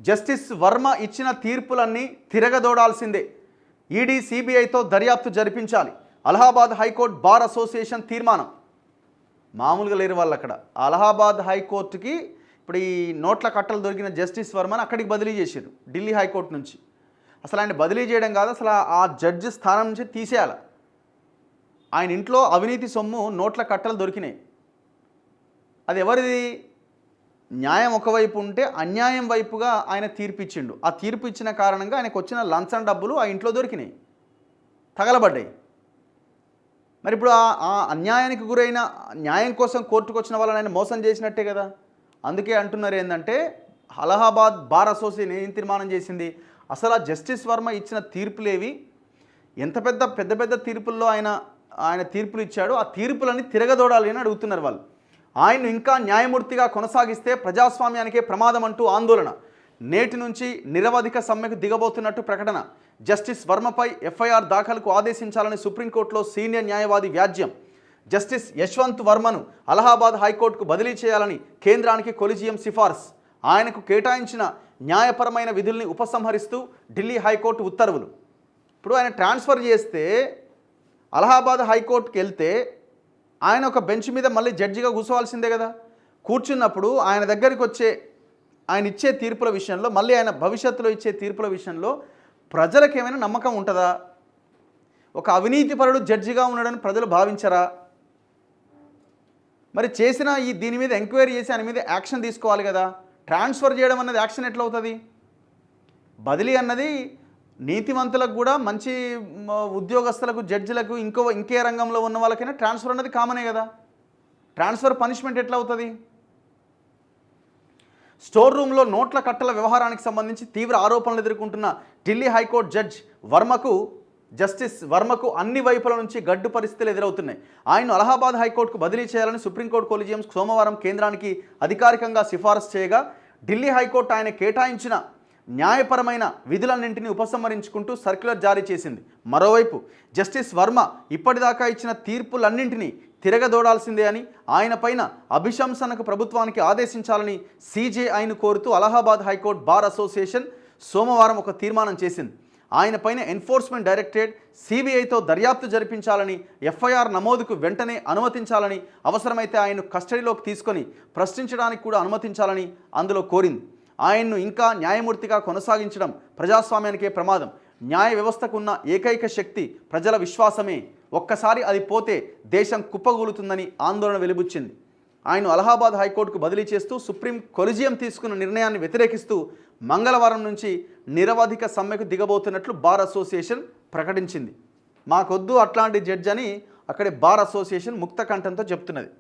Justice Varma ఇచ్చిన తీర్పులన్నీ తిరగదోడాల్సిందే. ED సిబిఐతో దర్యాప్తు జరిపించాలి. అలహాబాద్ హైకోర్టు బార్ అసోసియేషన్ తీర్మానం. మామూలుగా లేరు వాళ్ళు అక్కడ. అలహాబాద్ హైకోర్టుకి ఇప్పుడు ఈ నోట్ల కట్టలు దొరికిన జస్టిస్ వర్మను అక్కడికి బదిలీ చేశారు ఢిల్లీ హైకోర్టు నుంచి. అసలు ఆయన బదిలీ చేయడం కాదు, అసలు ఆ జడ్జి స్థానం నుంచి తీసేయాలి. ఆయన ఇంట్లో అవినీతి సొమ్ము నోట్ల కట్టలు దొరికినాయి. అది ఎవరిది? న్యాయం ఒకవైపు ఉంటే అన్యాయం వైపుగా ఆయన తీర్పు ఇచ్చిండు. ఆ తీర్పు ఇచ్చిన కారణంగా ఆయనకు వచ్చిన లంచం డబ్బులు ఆ ఇంట్లో దొరికినాయి, తగలబడ్డాయి. మరి ఇప్పుడు ఆ అన్యాయానికి గురైన న్యాయం కోసం కోర్టుకు వచ్చిన వాళ్ళని ఆయన మోసం చేసినట్టే కదా. అందుకే అంటున్నారు ఏంటంటే అలహాబాద్ బార్ అసోసియేషన్ ఏం తీర్మానం చేసింది, అసలు ఆ జస్టిస్ వర్మ ఇచ్చిన తీర్పులేవి, ఎంత పెద్ద పెద్ద తీర్పుల్లో ఆయన తీర్పులు ఇచ్చాడు, ఆ తీర్పులన్నీ తిరగదోడాలి అని అడుగుతున్నారు వాళ్ళు. ఆయన్ను ఇంకా న్యాయమూర్తిగా కొనసాగిస్తే ప్రజాస్వామ్యానికే ప్రమాదం అంటూ ఆందోళన. నేటి నుంచి నిరవధిక సమ్మెకు దిగబోతున్నట్టు ప్రకటన. జస్టిస్ వర్మపై ఎఫ్ఐఆర్ దాఖలుకు ఆదేశించాలని సుప్రీంకోర్టులో సీనియర్ న్యాయవాది వ్యాజ్యం. జస్టిస్ యశ్వంత్ వర్మను అలహాబాద్ హైకోర్టుకు బదిలీ చేయాలని కేంద్రానికి కొలిజియం సిఫార్సు. ఆయనకు కేటాయించిన న్యాయపరమైన విధుల్ని ఉపసంహరిస్తూ ఢిల్లీ హైకోర్టు ఉత్తర్వులు. ఇప్పుడు ఆయన ట్రాన్స్ఫర్ చేస్తే అలహాబాద్ హైకోర్టుకి వెళ్తే ఆయన ఒక బెంచ్ మీద మళ్ళీ జడ్జిగా కూర్చోవాల్సిందే కదా. కూర్చున్నప్పుడు ఆయన దగ్గరికి వచ్చే ఆయన ఇచ్చే తీర్పుల విషయంలో, మళ్ళీ ఆయన భవిష్యత్తులో ఇచ్చే తీర్పుల విషయంలో ప్రజలకు ఏమైనా నమ్మకం ఉంటుందా? ఒక అవినీతిపరుడు జడ్జిగా ఉన్నాడని ప్రజలు భావించరా? మరి చేసిన దీని మీద ఎంక్వైరీ చేసి ఆయన మీద యాక్షన్ తీసుకోవాలి కదా. ట్రాన్స్ఫర్ చేయడం అన్నది యాక్షన్ ఎట్లా అవుతుంది? బదిలీ అన్నది నీతివంతులకు కూడా, మంచి ఉద్యోగస్తులకు, జడ్జిలకు, ఇంకే రంగంలో ఉన్న వాళ్ళకైనా ట్రాన్స్ఫర్ అన్నది కామనే కదా. ట్రాన్స్ఫర్ పనిష్మెంట్ ఎట్లా అవుతుంది? స్టోర్ రూమ్లో నోట్ల కట్టల వ్యవహారానికి సంబంధించి తీవ్ర ఆరోపణలు ఎదుర్కొంటున్న ఢిల్లీ హైకోర్టు జస్టిస్ వర్మకు అన్ని వైపుల నుంచి గడ్డు పరిస్థితులు ఎదురవుతున్నాయి. ఆయన్ను అలహాబాద్ హైకోర్టుకు బదిలీ చేయాలని సుప్రీంకోర్టు కొలిజియం సోమవారం కేంద్రానికి అధికారికంగా సిఫారసు చేయగా, ఢిల్లీ హైకోర్టు ఆయన కేటాయించిన న్యాయపరమైన విధులన్నింటినీ ఉపసంహరించుకుంటూ సర్క్యులర్ జారీ చేసింది. మరోవైపు జస్టిస్ వర్మ ఇప్పటిదాకా ఇచ్చిన తీర్పులన్నింటినీ తిరగదోడాల్సిందే అని, ఆయన పైన అభిశంసనకు ప్రభుత్వానికి ఆదేశించాలని సిజేఐను కోరుతూ అలహాబాద్ హైకోర్టు బార్ అసోసియేషన్ సోమవారం ఒక తీర్మానం చేసింది. ఆయన పైన ఎన్ఫోర్స్మెంట్ డైరెక్టరేట్ సిబిఐతో దర్యాప్తు జరిపించాలని, ఎఫ్ఐఆర్ నమోదుకు వెంటనే అనుమతించాలని, అవసరమైతే ఆయన్ను కస్టడీలోకి తీసుకొని ప్రశ్నించడానికి కూడా అనుమతించాలని అందులో కోరింది. ఆయన్ను ఇంకా న్యాయమూర్తిగా కొనసాగించడం ప్రజాస్వామ్యానికే ప్రమాదం. న్యాయ వ్యవస్థకు ఉన్న ఏకైక శక్తి ప్రజల విశ్వాసమే. ఒక్కసారి అది పోతే దేశం కుప్పగూలుతుందని ఆందోళన వెలిబుచ్చింది. ఆయన అలహాబాద్ హైకోర్టుకు బదిలీ చేస్తూ సుప్రీం కొలిజియం తీసుకున్న నిర్ణయాన్ని వ్యతిరేకిస్తూ మంగళవారం నుంచి నిరవధిక సమ్మెకు దిగబోతున్నట్లు బార్ అసోసియేషన్ ప్రకటించింది. మాకొద్దు అట్లాంటి జడ్జి అని అక్కడి బార్ అసోసియేషన్ ముక్త కంఠంతో చెప్తున్నది.